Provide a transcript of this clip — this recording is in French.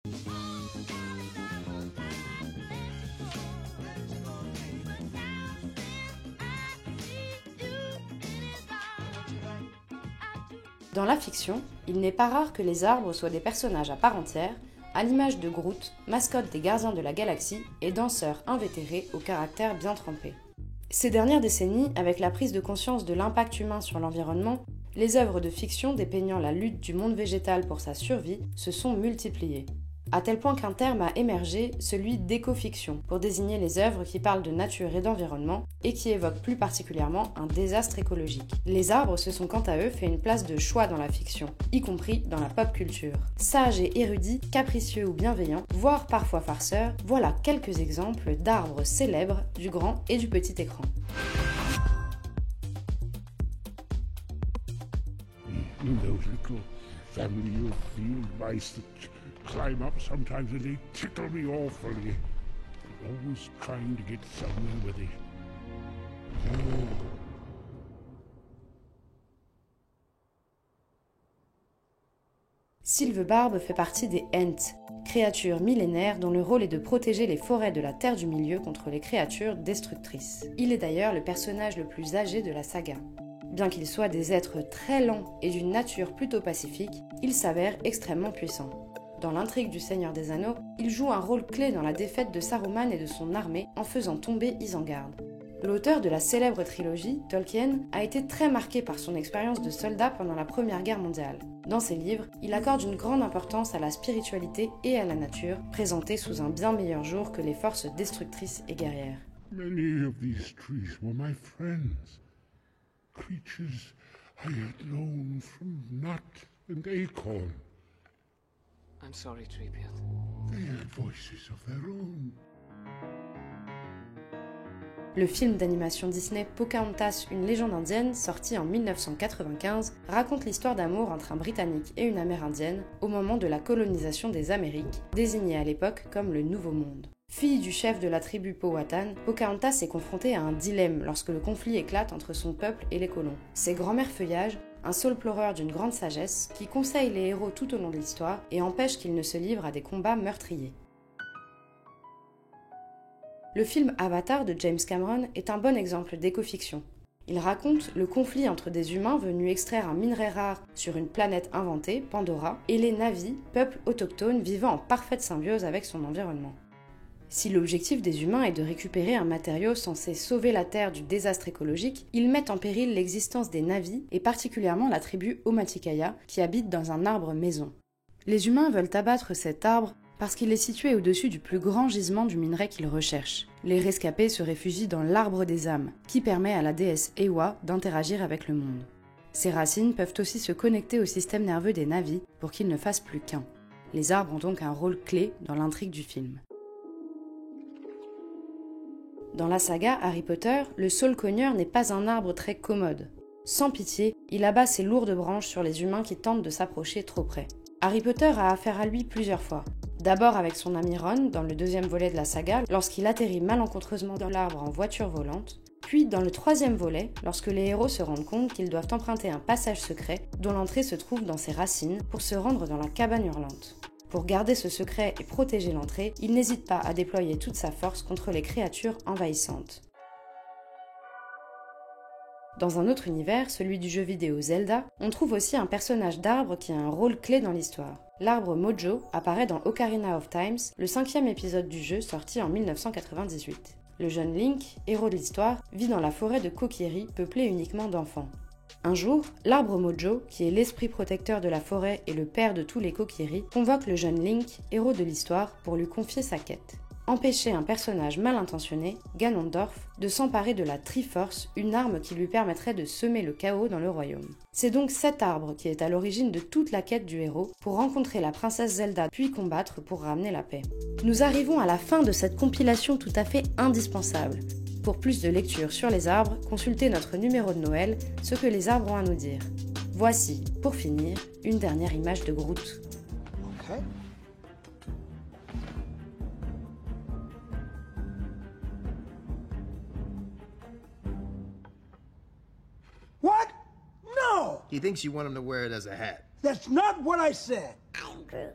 Dans la fiction, il n'est pas rare que les arbres soient des personnages à part entière, à l'image de Groot, mascotte des Gardiens de la Galaxie et danseur invétéré au caractère bien trempé. Ces dernières décennies, avec la prise de conscience de l'impact humain sur l'environnement, les œuvres de fiction dépeignant la lutte du monde végétal pour sa survie se sont multipliées. À tel point qu'un terme a émergé, celui d'écofiction, pour désigner les œuvres qui parlent de nature et d'environnement et qui évoquent plus particulièrement un désastre écologique. Les arbres se sont quant à eux fait une place de choix dans la fiction, y compris dans la pop culture. Sages et érudits, capricieux ou bienveillants, voire parfois farceurs, voilà quelques exemples d'arbres célèbres du grand et du petit écran. Those little family of field mice that climb up sometimes and they tickle me awfully. I'm always trying to get somewhere with it. Sylvebarbe fait partie des Ents, créatures millénaires dont le rôle est de protéger les forêts de la Terre du Milieu contre les créatures destructrices. Il est d'ailleurs le personnage le plus âgé de la saga. Bien qu'ils soient des êtres très lents et d'une nature plutôt pacifique, ils s'avèrent extrêmement puissants. Dans l'intrigue du Seigneur des Anneaux, il joue un rôle clé dans la défaite de Saruman et de son armée en faisant tomber Isengard. L'auteur de la célèbre trilogie, Tolkien, a été très marqué par son expérience de soldat pendant la Première Guerre mondiale. Dans ses livres, il accorde une grande importance à la spiritualité et à la nature, présentée sous un bien meilleur jour que les forces destructrices et guerrières. Many of these trees were my friends. Creatures I had known from nut and acorn. I'm sorry, Treebeard. They had voices of their own. Le film d'animation Disney Pocahontas, une légende indienne, sorti en 1995, raconte l'histoire d'amour entre un Britannique et une Amérindienne au moment de la colonisation des Amériques, désignée à l'époque comme le Nouveau Monde. Fille du chef de la tribu Powhatan, Pocahontas est confrontée à un dilemme lorsque le conflit éclate entre son peuple et les colons. C'est Grand-mère Feuillage, un saule pleureur d'une grande sagesse, qui conseille les héros tout au long de l'histoire et empêche qu'ils ne se livrent à des combats meurtriers. Le film Avatar de James Cameron est un bon exemple d'écofiction. Il raconte le conflit entre des humains venus extraire un minerai rare sur une planète inventée, Pandora, et les Na'vi, peuple autochtone vivant en parfaite symbiose avec son environnement. Si l'objectif des humains est de récupérer un matériau censé sauver la Terre du désastre écologique, ils mettent en péril l'existence des Na'vi et particulièrement la tribu Omaticaya qui habite dans un arbre maison. Les humains veulent abattre cet arbre parce qu'il est situé au-dessus du plus grand gisement du minerai qu'ils recherchent. Les rescapés se réfugient dans l'arbre des âmes, qui permet à la déesse Ewa d'interagir avec le monde. Ces racines peuvent aussi se connecter au système nerveux des Na'vi pour qu'ils ne fassent plus qu'un. Les arbres ont donc un rôle clé dans l'intrigue du film. Dans la saga Harry Potter, le saule-cogneur n'est pas un arbre très commode. Sans pitié, il abat ses lourdes branches sur les humains qui tentent de s'approcher trop près. Harry Potter a affaire à lui plusieurs fois. D'abord avec son ami Ron, dans le deuxième volet de la saga, lorsqu'il atterrit malencontreusement dans l'arbre en voiture volante, puis dans le troisième volet, lorsque les héros se rendent compte qu'ils doivent emprunter un passage secret dont l'entrée se trouve dans ses racines pour se rendre dans la cabane hurlante. Pour garder ce secret et protéger l'entrée, il n'hésite pas à déployer toute sa force contre les créatures envahissantes. Dans un autre univers, celui du jeu vidéo Zelda, on trouve aussi un personnage d'arbre qui a un rôle clé dans l'histoire. L'arbre Mojo apparaît dans Ocarina of Time, le 5e épisode du jeu sorti en 1998. Le jeune Link, héros de l'histoire, vit dans la forêt de Kokiri, peuplée uniquement d'enfants. Un jour, l'arbre Mojo, qui est l'esprit protecteur de la forêt et le père de tous les Kokiri, convoque le jeune Link, héros de l'histoire, pour lui confier sa quête. Empêcher un personnage mal intentionné, Ganondorf, de s'emparer de la Triforce, une arme qui lui permettrait de semer le chaos dans le royaume. C'est donc cet arbre qui est à l'origine de toute la quête du héros pour rencontrer la princesse Zelda puis combattre pour ramener la paix. Nous arrivons à la fin de cette compilation tout à fait indispensable. Pour plus de lectures sur les arbres, consultez notre numéro de Noël, ce que les arbres ont à nous dire. Voici, pour finir, une dernière image de Groot. Okay. What? No! He thinks you want him to wear it as a hat. That's not what I said. I'm Groot.